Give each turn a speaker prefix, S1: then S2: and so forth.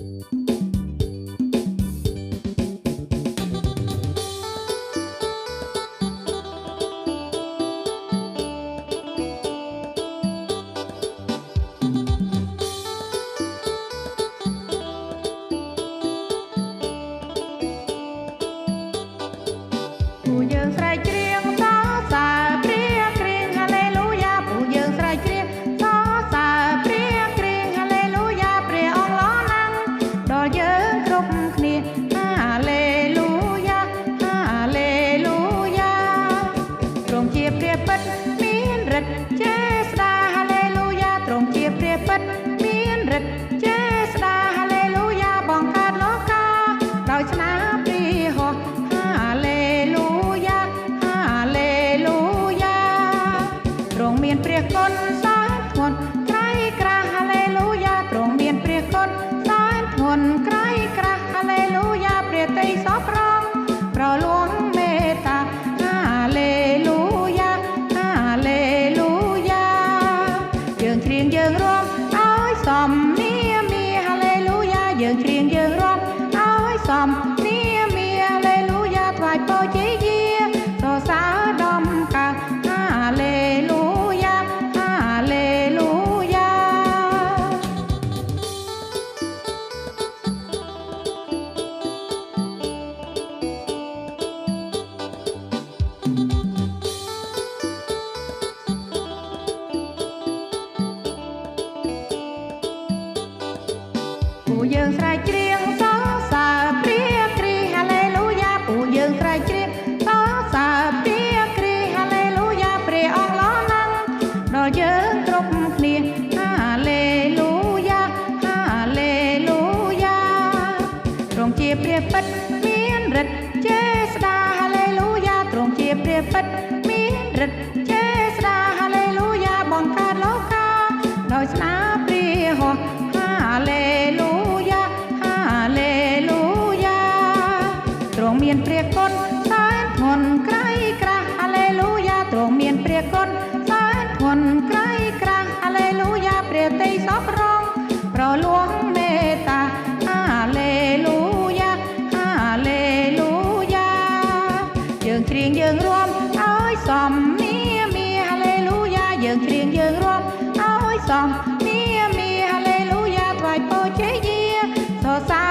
S1: ผู้យើងស្រែកច្រៀងសរសើរព្រះគ្រីស្ទហាឡេលូយ៉ាผู้យើងស្រែកច្រៀងសរសើរព្រះគ្រីស្ទហាឡេលូយ៉ាព្រះអង្គល្អណាស់ដល់យើងគ្រប់គ្នាហាឡេលូយ៉ាហាឡេលូយ៉ាទ្រង់ជាព្រះពិតមានឫទ្ធិចេស្តាហាឡេលូយ៉ាទ្រង់ជាព្រះពិតមានឫទ្ធិចេស្តាហាឡេលូយ៉ាបង្កើតលោកាដោយស្នាព្រះហស្ថហាឡេលូយ៉ាហាឡេលូយ៉ាទ្រង់មានព្រះគុណសែនធ្ងន់ក្រៃក្រាស់ហាឡេលូយ៉ាទ្រង់មានព្រះគុណសែនធ្ងន់ក្រៃក្រាស់ហាឡេលូយ៉ាព្រះតីសោប្រងប្រលួងមេត្តាហាឡេលូយ៉ាហាឡេលូយ៉ាយើងច្រៀងយើងរាំឲ្យសមនាមាហាឡេលូយ៉ាយើងច្រៀងយើងរាំឲ្យសមនាមាហាឡេលូយ៉ាថ្វាយពរជ័យយាសរសើរដំកើងហាឡេលូយ៉ាហាឡេលូយ៉ាผู้យើងស្រែកច្រៀងសរសើរព្រះគ្រីស្ទហាឡេលូយ៉ាผู้យើងស្រែកច្រៀងសរសើរព្រះគ្រីស្ទហាឡេលូយ៉ាព្រះអង្គល្អណាស់ដល់យើងគ្រប់គ្នាហាឡេលូយ៉ាហាឡេលូយ៉ាទ្រង់ជាព្រះពិតមានឫទ្ធិចេស្តាហាឡេលូយ៉ាទ្រង់ជាព្រះពិតមានឫទ្ធិចេស្តាហាឡេលូយ៉ាបង្កើតលោកាដោយស្នាព្រះហស្ថហាឡេលូយ៉ាហាឡេលូយ៉ាទ្រង់មានព្រះគុណសែនធ្ងន់ក្រៃក្រាស់ហាឡេលូយ៉ាទ្រង់មានព្រះគុណសែនធ្ងន់ក្រៃក្រាស់ហាឡេលូយ៉ាព្រះតីសោប្រងប្រលួងមេត្តាហាឡេលូយ៉ាហាឡេលូយ៉ាយើងច្រៀងយើងរាំឲ្យសមនាមាហាឡេលូយ៉ាយើងច្រៀងយើងរាំឲ្យសមនាមាហាឡេលូយ៉ាថ្វាយពរជ័យយាសរសើ